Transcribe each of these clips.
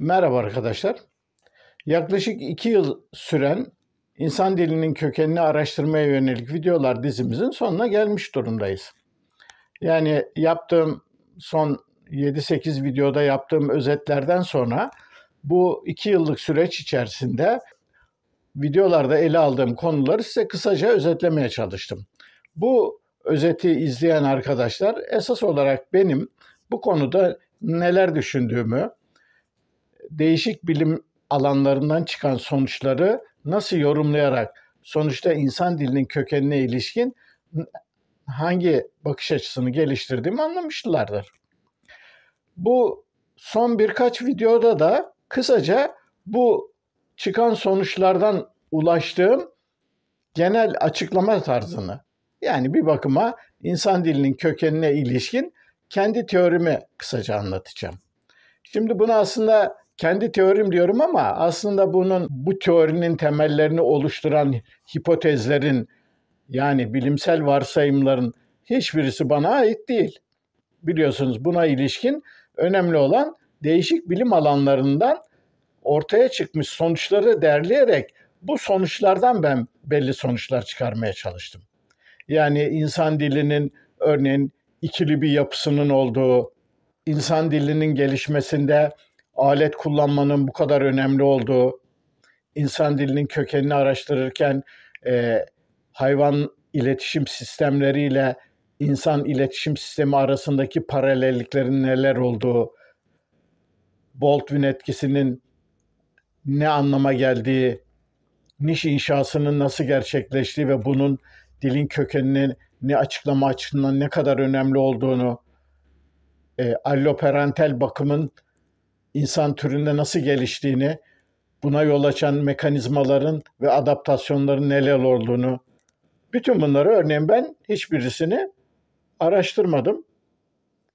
Merhaba arkadaşlar. Yaklaşık 2 yıl süren insan dilinin kökenini araştırmaya yönelik videolar dizimizin sonuna gelmiş durumdayız. Yani yaptığım son 7-8 videoda yaptığım özetlerden sonra bu 2 yıllık süreç içerisinde videolarda ele aldığım konuları size kısaca özetlemeye çalıştım. Bu özeti izleyen arkadaşlar esas olarak benim bu konuda neler düşündüğümü, değişik bilim alanlarından çıkan sonuçları nasıl yorumlayarak sonuçta insan dilinin kökenine ilişkin hangi bakış açısını geliştirdiğimi anlamışlardır. Bu son birkaç videoda da kısaca bu çıkan sonuçlardan ulaştığım genel açıklama tarzını, yani bir bakıma insan dilinin kökenine ilişkin kendi teorimi kısaca anlatacağım. Şimdi bunu aslında kendi teorim diyorum ama aslında bu teorinin temellerini oluşturan hipotezlerin, yani bilimsel varsayımların hiçbirisi bana ait değil. Biliyorsunuz buna ilişkin önemli olan değişik bilim alanlarından ortaya çıkmış sonuçları derleyerek bu sonuçlardan ben belli sonuçlar çıkarmaya çalıştım. Yani insan dilinin örneğin ikili bir yapısının olduğu, insan dilinin gelişmesinde alet kullanmanın bu kadar önemli olduğu, insan dilinin kökenini araştırırken hayvan iletişim sistemleriyle insan iletişim sistemi arasındaki paralelliklerin neler olduğu, Baldwin etkisinin ne anlama geldiği, niş inşasının nasıl gerçekleştiği ve bunun dilin kökenini ne açıklama açısından ne kadar önemli olduğunu, alloparental bakımın insan türünde nasıl geliştiğini, buna yol açan mekanizmaların ve adaptasyonların neler olduğunu, bütün bunları örneğin ben hiçbirisini araştırmadım,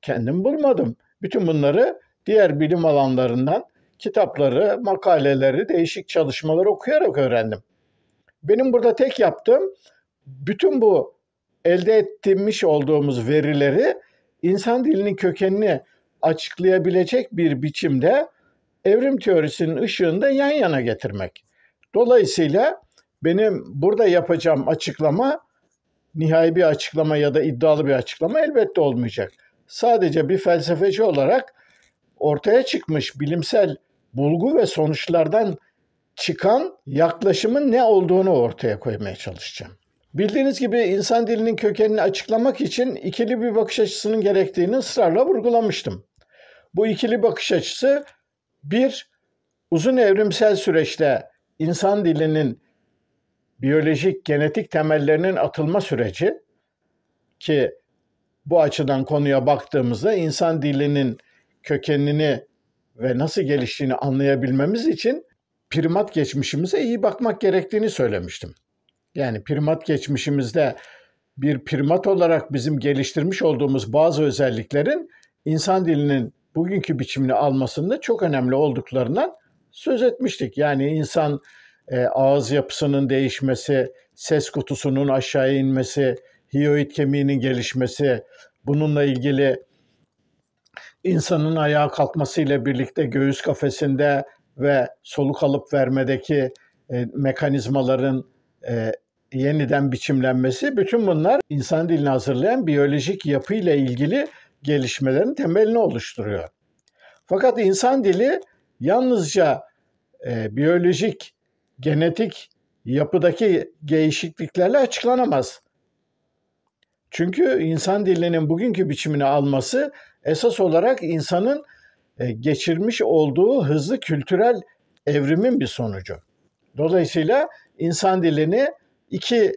kendim bulmadım. Bütün bunları diğer bilim alanlarından kitapları, makaleleri, değişik çalışmaları okuyarak öğrendim. Benim burada tek yaptığım bütün bu elde etmiş olduğumuz verileri insan dilinin kökenini açıklayabilecek bir biçimde evrim teorisinin ışığında yan yana getirmek. Dolayısıyla benim burada yapacağım açıklama nihai bir açıklama ya da iddialı bir açıklama elbette olmayacak. Sadece bir felsefeci olarak ortaya çıkmış bilimsel bulgu ve sonuçlardan çıkan yaklaşımın ne olduğunu ortaya koymaya çalışacağım. Bildiğiniz gibi insan dilinin kökenini açıklamak için ikili bir bakış açısının gerektiğini ısrarla vurgulamıştım. Bu ikili bakış açısı bir, uzun evrimsel süreçte insan dilinin biyolojik, genetik temellerinin atılma süreci ki bu açıdan konuya baktığımızda insan dilinin kökenini ve nasıl geliştiğini anlayabilmemiz için primat geçmişimize iyi bakmak gerektiğini söylemiştim. Yani primat geçmişimizde bir primat olarak bizim geliştirmiş olduğumuz bazı özelliklerin insan dilinin bugünkü biçimini almasında çok önemli olduklarından söz etmiştik. Yani insan ağız yapısının değişmesi, ses kutusunun aşağıya inmesi, hyoid kemiğinin gelişmesi, bununla ilgili insanın ayağa kalkmasıyla birlikte göğüs kafesinde ve soluk alıp vermedeki mekanizmaların yeniden biçimlenmesi, bütün bunlar insan dilini hazırlayan biyolojik yapıyla ilgili gelişmelerin temelini oluşturuyor. Fakat insan dili yalnızca biyolojik, genetik yapıdaki değişikliklerle açıklanamaz. Çünkü insan dilinin bugünkü biçimini alması esas olarak insanın geçirmiş olduğu hızlı kültürel evrimin bir sonucu. Dolayısıyla insan dilini iki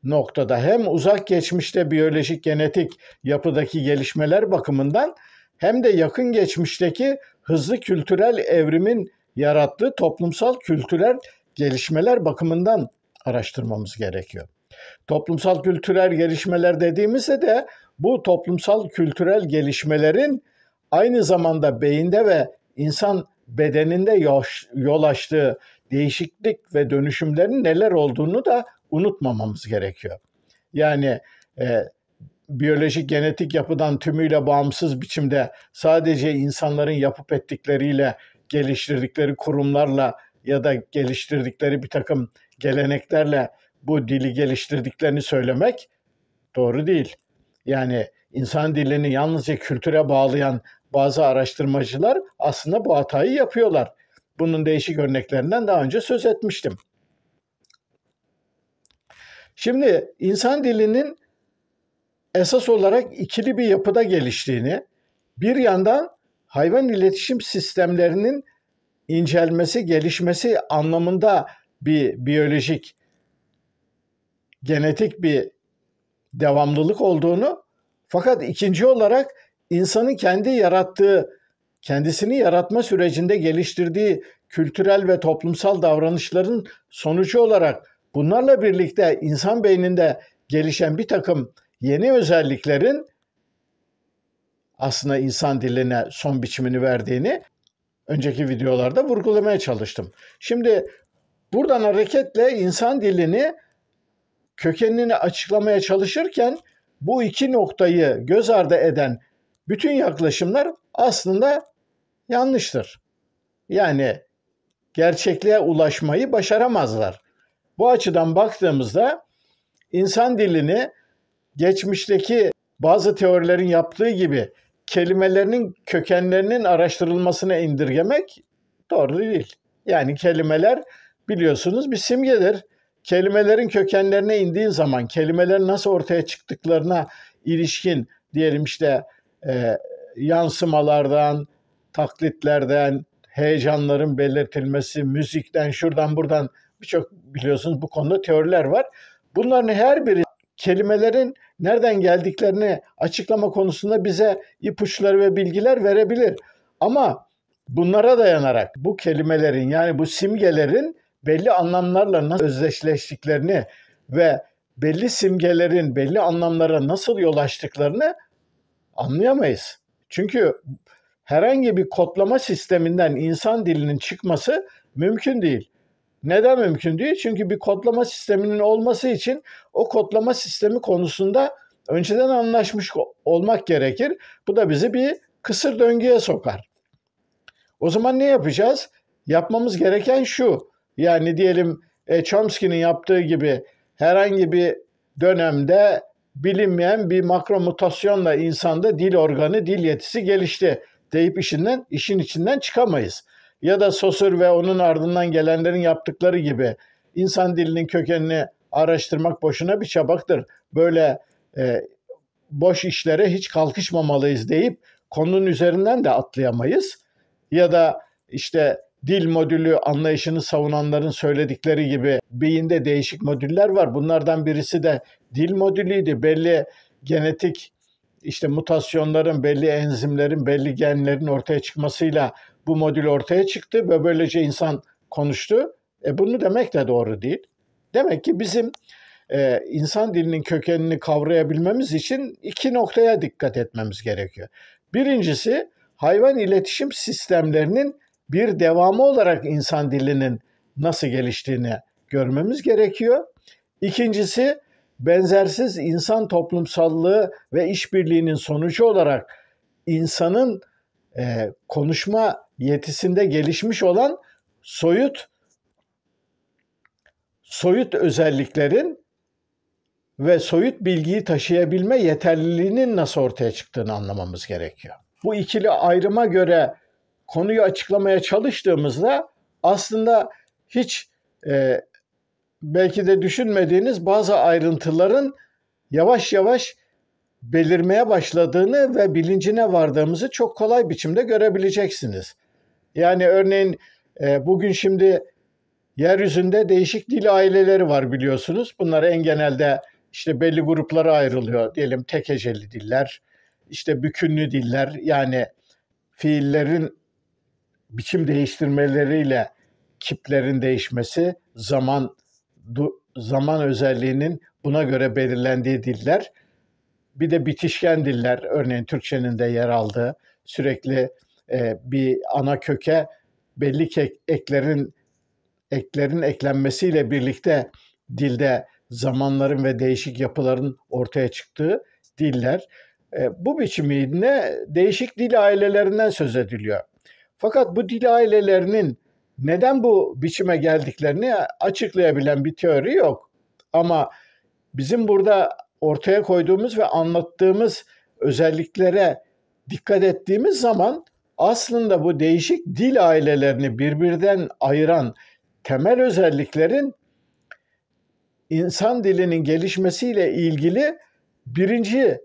noktada hem uzak geçmişte biyolojik genetik yapıdaki gelişmeler bakımından hem de yakın geçmişteki hızlı kültürel evrimin yarattığı toplumsal kültürel gelişmeler bakımından araştırmamız gerekiyor. Toplumsal kültürel gelişmeler dediğimizde de bu toplumsal kültürel gelişmelerin aynı zamanda beyinde ve insan bedeninde yol açtığı değişiklik ve dönüşümlerin neler olduğunu da unutmamamız gerekiyor. Yani biyolojik genetik yapıdan tümüyle bağımsız biçimde sadece insanların yapıp ettikleriyle geliştirdikleri kurumlarla ya da geliştirdikleri bir takım geleneklerle bu dili geliştirdiklerini söylemek doğru değil. Yani insan dilini yalnızca kültüre bağlayan bazı araştırmacılar aslında bu hatayı yapıyorlar. Bunun değişik örneklerinden daha önce söz etmiştim. Şimdi insan dilinin esas olarak ikili bir yapıda geliştiğini, bir yandan hayvan iletişim sistemlerinin incelmesi, gelişmesi anlamında bir biyolojik, genetik bir devamlılık olduğunu, fakat ikinci olarak insanın kendisini yaratma sürecinde geliştirdiği kültürel ve toplumsal davranışların sonucu olarak bunlarla birlikte insan beyninde gelişen bir takım yeni özelliklerin aslında insan diline son biçimini verdiğini önceki videolarda vurgulamaya çalıştım. Şimdi buradan hareketle insan dilini kökenini açıklamaya çalışırken bu iki noktayı göz ardı eden bütün yaklaşımlar aslında yanlıştır. Yani gerçekliğe ulaşmayı başaramazlar. Bu açıdan baktığımızda insan dilini geçmişteki bazı teorilerin yaptığı gibi kelimelerinin kökenlerinin araştırılmasına indirgemek doğru değil. Yani kelimeler biliyorsunuz bir simgedir. Kelimelerin kökenlerine indiğin zaman kelimelerin nasıl ortaya çıktıklarına ilişkin diyelim işte yansımalardan, taklitlerden, heyecanların belirtilmesi, müzikten, şuradan buradan birçok biliyorsunuz bu konuda teoriler var. Bunların her biri kelimelerin nereden geldiklerini açıklama konusunda bize ipuçları ve bilgiler verebilir. Ama bunlara dayanarak bu kelimelerin yani bu simgelerin belli anlamlarla nasıl özdeşleştiklerini ve belli simgelerin belli anlamlara nasıl yol açtıklarını anlayamayız. Çünkü herhangi bir kodlama sisteminden insan dilinin çıkması mümkün değil. Neden mümkün değil? Çünkü bir kodlama sisteminin olması için o kodlama sistemi konusunda önceden anlaşmış olmak gerekir. Bu da bizi bir kısır döngüye sokar. O zaman ne yapacağız? Yapmamız gereken şu. Yani diyelim Chomsky'nin yaptığı gibi herhangi bir dönemde bilinmeyen bir makromutasyonla insanda dil organı, dil yetisi gelişti deyip işin içinden çıkamayız. Ya da Saussure ve onun ardından gelenlerin yaptıkları gibi insan dilinin kökenini araştırmak boşuna bir çabaktır. Böyle boş işlere hiç kalkışmamalıyız deyip konunun üzerinden de atlayamayız. Ya da işte dil modülü anlayışını savunanların söyledikleri gibi beyinde değişik modüller var. Bunlardan birisi de dil modülüydü. Belli genetik işte mutasyonların, belli enzimlerin, belli genlerin ortaya çıkmasıyla bu modül ortaya çıktı ve böylece insan konuştu. Bunu demek de doğru değil. Demek ki bizim insan dilinin kökenini kavrayabilmemiz için iki noktaya dikkat etmemiz gerekiyor. Birincisi hayvan iletişim sistemlerinin bir devamı olarak insan dilinin nasıl geliştiğini görmemiz gerekiyor. İkincisi benzersiz insan toplumsallığı ve işbirliğinin sonucu olarak insanın konuşma yetisinde gelişmiş olan soyut özelliklerin ve soyut bilgiyi taşıyabilme yeterliliğinin nasıl ortaya çıktığını anlamamız gerekiyor. Bu ikili ayrıma göre konuyu açıklamaya çalıştığımızda aslında hiç belki de düşünmediğiniz bazı ayrıntıların yavaş yavaş belirmeye başladığını ve bilincine vardığımızı çok kolay biçimde görebileceksiniz. Yani örneğin bugün şimdi yeryüzünde değişik dil aileleri var biliyorsunuz. Bunlar en genelde işte belli gruplara ayrılıyor. Diyelim tek heceli diller, işte bükünlü diller yani fiillerin biçim değiştirmeleriyle kiplerin değişmesi, zaman özelliğinin buna göre belirlendiği diller. Bir de bitişken diller, örneğin Türkçenin de yer aldığı sürekli bir ana köke belli eklerin eklenmesiyle birlikte dilde zamanların ve değişik yapıların ortaya çıktığı diller. Bu biçimiyle değişik dil ailelerinden söz ediliyor. Fakat bu dil ailelerinin neden bu biçime geldiklerini açıklayabilen bir teori yok. Ama bizim burada ortaya koyduğumuz ve anlattığımız özelliklere dikkat ettiğimiz zaman aslında bu değişik dil ailelerini birbirinden ayıran temel özelliklerin insan dilinin gelişmesiyle ilgili birinci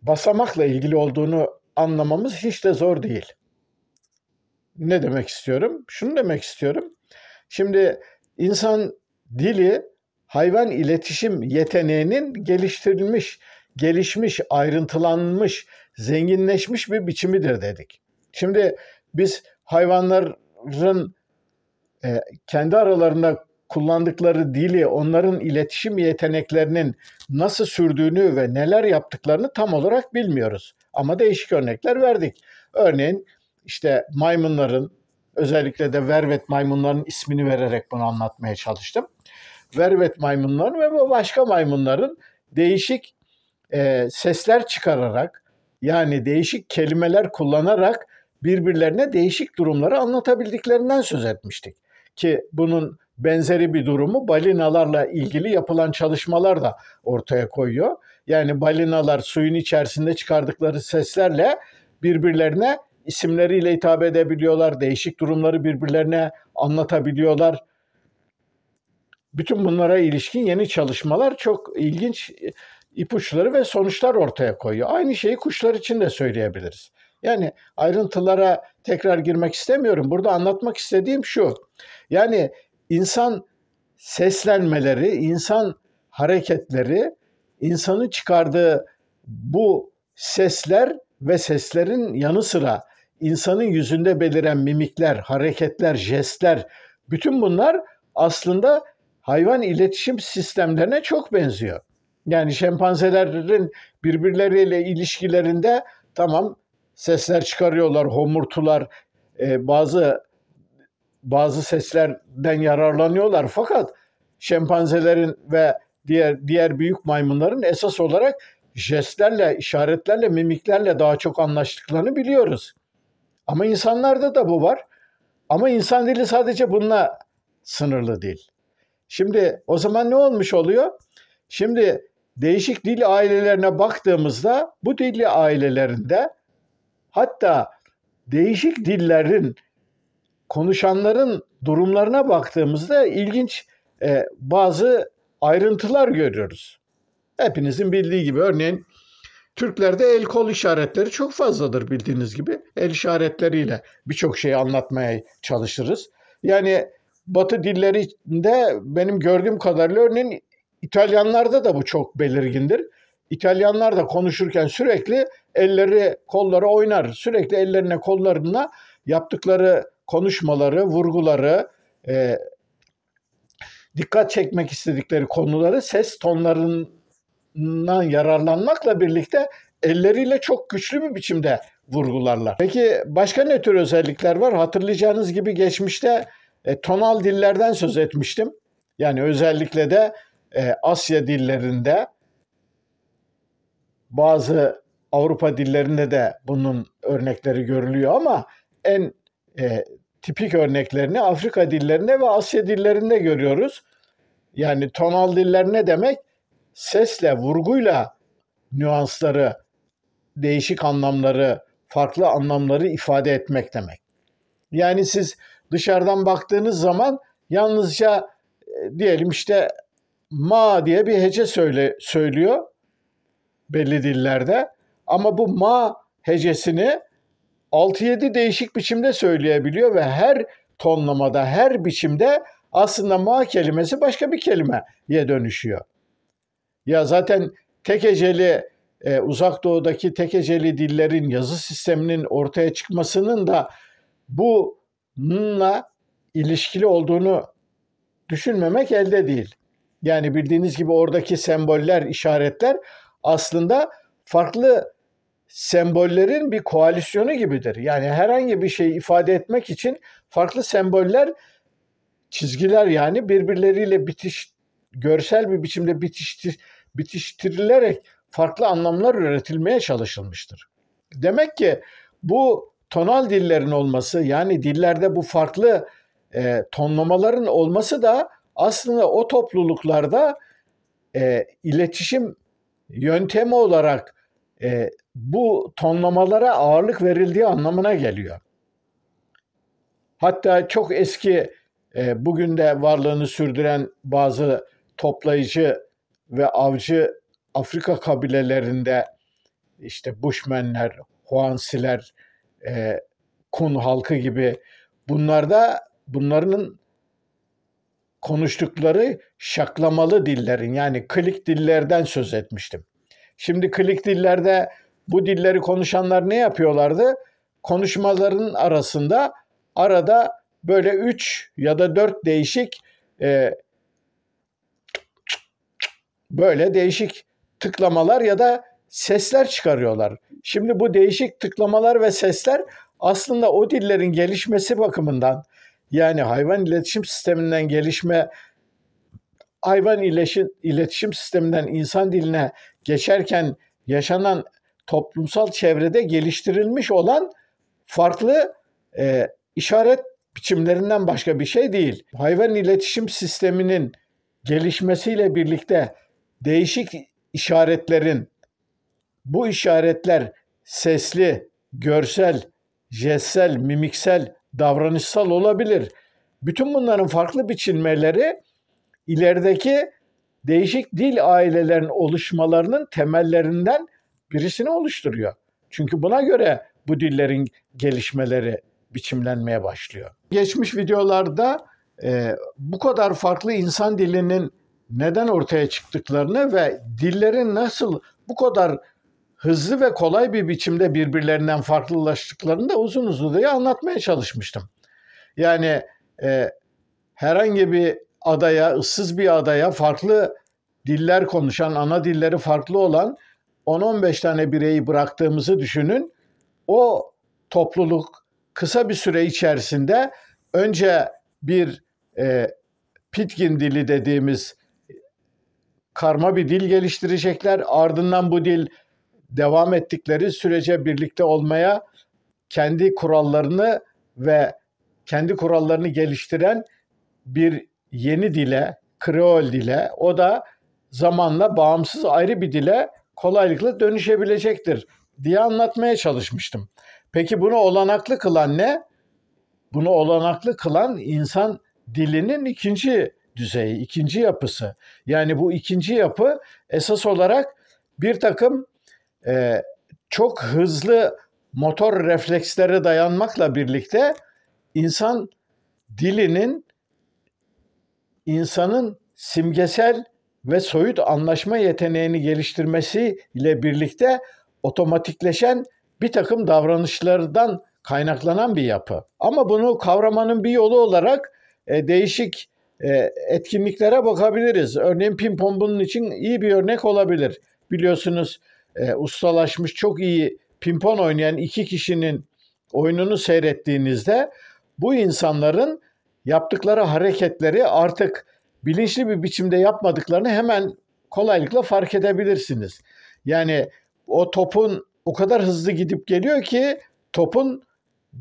basamakla ilgili olduğunu anlamamız hiç de zor değil. Ne demek istiyorum? Şunu demek istiyorum. Şimdi insan dili hayvan iletişim yeteneğinin geliştirilmiş, gelişmiş, ayrıntılanmış, zenginleşmiş bir biçimidir dedik. Şimdi biz hayvanların kendi aralarında kullandıkları dili, onların iletişim yeteneklerinin nasıl sürdüğünü ve neler yaptıklarını tam olarak bilmiyoruz. Ama değişik örnekler verdik. Örneğin işte maymunların, özellikle de vervet maymunların ismini vererek bunu anlatmaya çalıştım. Vervet maymunların ve başka maymunların değişik sesler çıkararak, yani değişik kelimeler kullanarak birbirlerine değişik durumları anlatabildiklerinden söz etmiştik. Ki bunun benzeri bir durumu balinalarla ilgili yapılan çalışmalar da ortaya koyuyor. Yani balinalar suyun içerisinde çıkardıkları seslerle birbirlerine isimleriyle hitap edebiliyorlar, değişik durumları birbirlerine anlatabiliyorlar. Bütün bunlara ilişkin yeni çalışmalar çok ilginç ipuçları ve sonuçlar ortaya koyuyor. Aynı şeyi kuşlar için de söyleyebiliriz. Yani ayrıntılara tekrar girmek istemiyorum. Burada anlatmak istediğim şu. Yani insan seslenmeleri, insan hareketleri, insanın çıkardığı bu sesler ve seslerin yanı sıra insanın yüzünde beliren mimikler, hareketler, jestler, bütün bunlar aslında hayvan iletişim sistemlerine çok benziyor. Yani şempanzelerin birbirleriyle ilişkilerinde tamam sesler çıkarıyorlar, homurtular, bazı seslerden yararlanıyorlar. Fakat şempanzelerin ve diğer büyük maymunların esas olarak jestlerle, işaretlerle, mimiklerle daha çok anlaştıklarını biliyoruz. Ama insanlarda da bu var. Ama insan dili sadece bununla sınırlı değil. Şimdi o zaman ne olmuş oluyor? Şimdi değişik dil ailelerine baktığımızda bu dil ailelerinde hatta değişik dillerin konuşanların durumlarına baktığımızda ilginç bazı ayrıntılar görüyoruz. Hepinizin bildiği gibi örneğin Türklerde el kol işaretleri çok fazladır bildiğiniz gibi. El işaretleriyle birçok şeyi anlatmaya çalışırız. Yani Batı dillerinde benim gördüğüm kadarıyla örneğin İtalyanlarda da bu çok belirgindir. İtalyanlar da konuşurken sürekli elleri, kolları oynar. Sürekli ellerine, kollarına yaptıkları konuşmaları, vurguları, dikkat çekmek istedikleri konuları ses tonlarından yararlanmakla birlikte elleriyle çok güçlü bir biçimde vurgularlar. Peki başka ne tür özellikler var? Hatırlayacağınız gibi geçmişte tonal dillerden söz etmiştim. Yani özellikle de Asya dillerinde, bazı Avrupa dillerinde de bunun örnekleri görülüyor ama en tipik örneklerini Afrika dillerinde ve Asya dillerinde görüyoruz. Yani tonal diller ne demek? Sesle, vurguyla nüansları, değişik anlamları, farklı anlamları ifade etmek demek. Yani siz dışarıdan baktığınız zaman yalnızca diyelim işte ma diye bir hece söylüyor belli dillerde. Ama bu ma hecesini 6-7 değişik biçimde söyleyebiliyor ve her tonlamada, her biçimde aslında ma kelimesi başka bir kelimeye dönüşüyor. Ya zaten tek heceli, uzak doğudaki tek heceli dillerin yazı sisteminin ortaya çıkmasının da bununla ilişkili olduğunu düşünmemek elde değil. Yani bildiğiniz gibi oradaki semboller, işaretler aslında farklı sembollerin bir koalisyonu gibidir. Yani herhangi bir şeyi ifade etmek için farklı semboller, çizgiler yani birbirleriyle görsel bir biçimde bitiştirilerek farklı anlamlar üretilmeye çalışılmıştır. Demek ki bu tonal dillerin olması, yani dillerde bu farklı tonlamaların olması da aslında o topluluklarda iletişim yöntemi olarak bu tonlamalara ağırlık verildiği anlamına geliyor. Hatta çok eski, bugün de varlığını sürdüren bazı toplayıcı ve avcı Afrika kabilelerinde, işte Bushmenler, Huansiler, Kun halkı gibi, bunların konuştukları şaklamalı dillerin, yani klik dillerden söz etmiştim. Şimdi klik dillerde bu dilleri konuşanlar ne yapıyorlardı? Konuşmaların arada böyle 3 ya da 4 değişik böyle değişik tıklamalar ya da sesler çıkarıyorlar. Şimdi bu değişik tıklamalar ve sesler aslında o dillerin gelişmesi bakımından, yani hayvan iletişim sisteminden iletişim sisteminden insan diline geçerken yaşanan toplumsal çevrede geliştirilmiş olan farklı işaret biçimlerinden başka bir şey değil. Hayvan iletişim sisteminin gelişmesiyle birlikte değişik işaretlerin, bu işaretler sesli, görsel, jestsel, mimiksel, davranışsal olabilir. Bütün bunların farklı biçimleri ilerideki değişik dil ailelerinin oluşmalarının temellerinden birisini oluşturuyor. Çünkü buna göre bu dillerin gelişmeleri biçimlenmeye başlıyor. Geçmiş videolarda bu kadar farklı insan dilinin neden ortaya çıktıklarını ve dillerin nasıl bu kadar hızlı ve kolay bir biçimde birbirlerinden farklılaştıklarını da uzun uzadıya anlatmaya çalışmıştım. Yani herhangi bir adaya, ıssız bir adaya farklı diller konuşan, ana dilleri farklı olan 10-15 tane bireyi bıraktığımızı düşünün. O topluluk kısa bir süre içerisinde önce bir Pidgin dili dediğimiz karma bir dil geliştirecekler. Ardından bu dil devam ettikleri sürece birlikte olmaya, kendi kurallarını geliştiren bir yeni dile, Kreol dile, o da zamanla bağımsız ayrı bir dile kolaylıkla dönüşebilecektir diye anlatmaya çalışmıştım. Peki bunu olanaklı kılan ne? Bunu olanaklı kılan insan dilinin ikinci düzeyi, ikinci yapısı. Yani bu ikinci yapı esas olarak bir takım çok hızlı motor reflekslere dayanmakla birlikte insanın simgesel ve soyut anlaşma yeteneğini geliştirmesi ile birlikte otomatikleşen bir takım davranışlardan kaynaklanan bir yapı. Ama bunu kavramanın bir yolu olarak değişik etkinliklere bakabiliriz. Örneğin pimpon bunun için iyi bir örnek olabilir. Biliyorsunuz ustalaşmış, çok iyi pimpon oynayan iki kişinin oyununu seyrettiğinizde bu insanların yaptıkları hareketleri artık bilinçli bir biçimde yapmadıklarını hemen kolaylıkla fark edebilirsiniz. Yani o topun o kadar hızlı gidip geliyor ki topun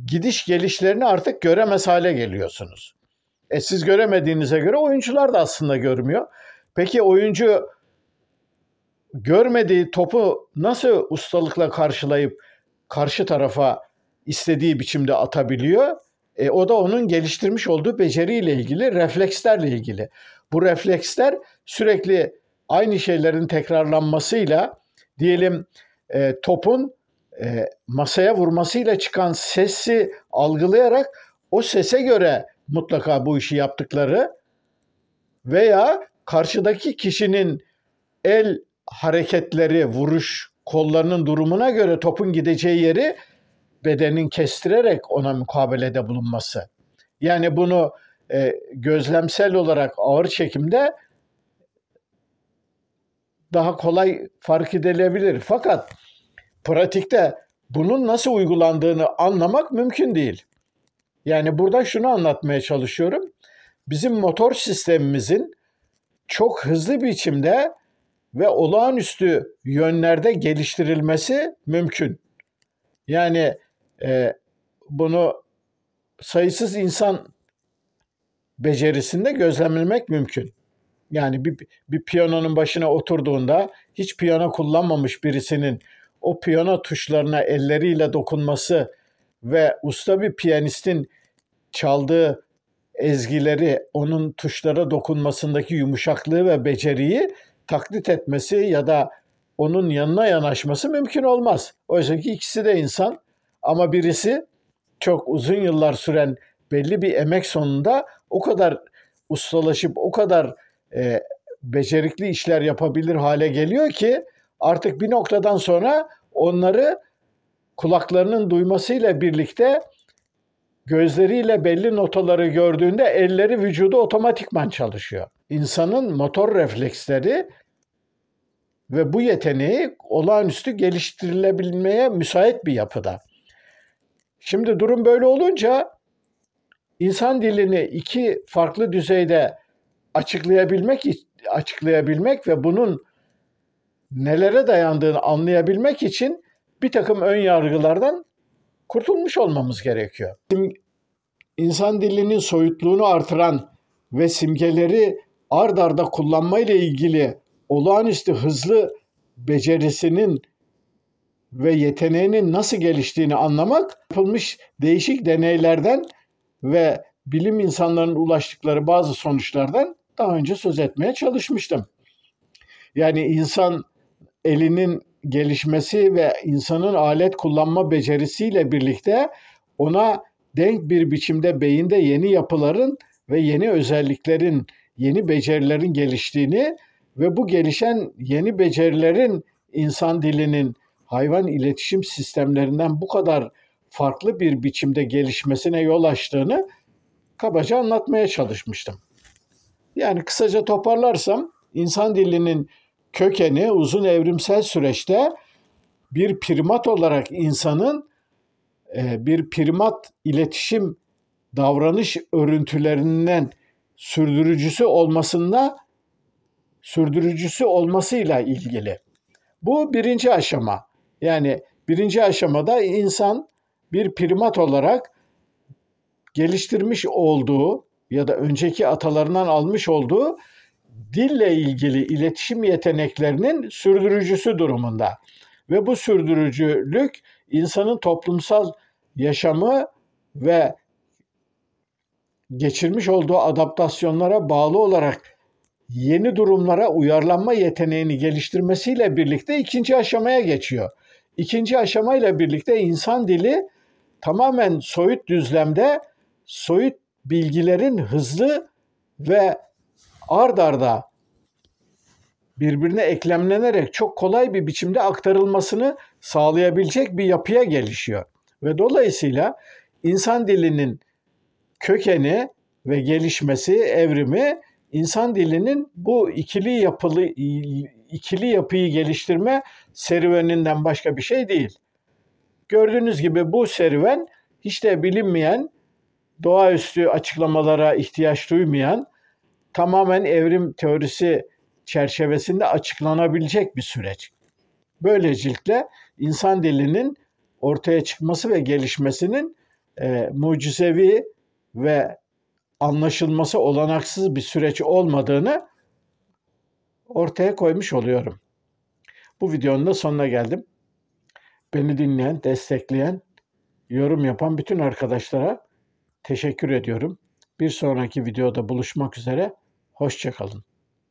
gidiş gelişlerini artık göremez hale geliyorsunuz. Siz göremediğinize göre oyuncular da aslında görmüyor. Peki oyuncu görmediği topu nasıl ustalıkla karşılayıp karşı tarafa istediği biçimde atabiliyor? O da onun geliştirmiş olduğu beceriyle ilgili, reflekslerle ilgili. Bu refleksler sürekli aynı şeylerin tekrarlanmasıyla, diyelim topun masaya vurmasıyla çıkan sesi algılayarak o sese göre mutlaka bu işi yaptıkları veya karşıdaki kişinin el hareketleri, vuruş kollarının durumuna göre topun gideceği yeri bedenin kestirerek ona mukabelede bulunması. Yani bunu gözlemsel olarak ağır çekimde daha kolay fark edilebilir. Fakat pratikte bunun nasıl uygulandığını anlamak mümkün değil. Yani burada şunu anlatmaya çalışıyorum. Bizim motor sistemimizin çok hızlı bir biçimde ve olağanüstü yönlerde geliştirilmesi mümkün. Yani Bunu sayısız insan becerisinde gözlemlemek mümkün. Yani bir piyanonun başına oturduğunda hiç piyano kullanmamış birisinin o piyano tuşlarına elleriyle dokunması ve usta bir piyanistin çaldığı ezgileri, onun tuşlara dokunmasındaki yumuşaklığı ve beceriyi taklit etmesi ya da onun yanına yanaşması mümkün olmaz. Oysa ki ikisi de insan ama birisi çok uzun yıllar süren belli bir emek sonunda o kadar ustalaşıp o kadar becerikli işler yapabilir hale geliyor ki artık bir noktadan sonra onları kulaklarının duymasıyla birlikte gözleriyle belli notaları gördüğünde elleri vücudu otomatikman çalışıyor. İnsanın motor refleksleri ve bu yeteneği olağanüstü geliştirilebilmeye müsait bir yapıda. Şimdi durum böyle olunca insan dilini iki farklı düzeyde açıklayabilmek ve bunun nelere dayandığını anlayabilmek için bir takım ön yargılardan kurtulmuş olmamız gerekiyor. İnsan dilinin soyutluğunu artıran ve simgeleri ard arda kullanmayla ilgili olağanüstü hızlı becerisinin ve yeteneğinin nasıl geliştiğini anlamak, yapılmış değişik deneylerden ve bilim insanlarının ulaştıkları bazı sonuçlardan daha önce söz etmeye çalışmıştım. Yani insan elinin gelişmesi ve insanın alet kullanma becerisiyle birlikte ona denk bir biçimde beyinde yeni yapıların ve yeni özelliklerin, yeni becerilerin geliştiğini ve bu gelişen yeni becerilerin insan dilinin hayvan iletişim sistemlerinden bu kadar farklı bir biçimde gelişmesine yol açtığını kabaca anlatmaya çalışmıştım. Yani kısaca toparlarsam insan dilinin kökeni uzun evrimsel süreçte bir primat olarak insanın bir primat iletişim davranış örüntülerinden sürdürücüsü olmasıyla ilgili. Bu birinci aşama. Yani birinci aşamada insan bir primat olarak geliştirmiş olduğu ya da önceki atalarından almış olduğu dille ilgili iletişim yeteneklerinin sürdürücüsü durumunda. Ve bu sürdürücülük insanın toplumsal yaşamı ve geçirmiş olduğu adaptasyonlara bağlı olarak yeni durumlara uyarlanma yeteneğini geliştirmesiyle birlikte ikinci aşamaya geçiyor. İkinci aşamayla birlikte insan dili tamamen soyut düzlemde soyut bilgilerin hızlı ve ard arda birbirine eklemlenerek çok kolay bir biçimde aktarılmasını sağlayabilecek bir yapıya gelişiyor. Ve dolayısıyla insan dilinin kökeni ve gelişmesi, evrimi insan dilinin bu ikili yapıyı geliştirme serüveninden başka bir şey değil. Gördüğünüz gibi bu serüven hiç de bilinmeyen, doğaüstü açıklamalara ihtiyaç duymayan, tamamen evrim teorisi çerçevesinde açıklanabilecek bir süreç. Böylelikle insan dilinin ortaya çıkması ve gelişmesinin mucizevi ve anlaşılması olanaksız bir süreç olmadığını ortaya koymuş oluyorum. Bu videonun da sonuna geldim. Beni dinleyen, destekleyen, yorum yapan bütün arkadaşlara teşekkür ediyorum. Bir sonraki videoda buluşmak üzere. Hoşça kalın.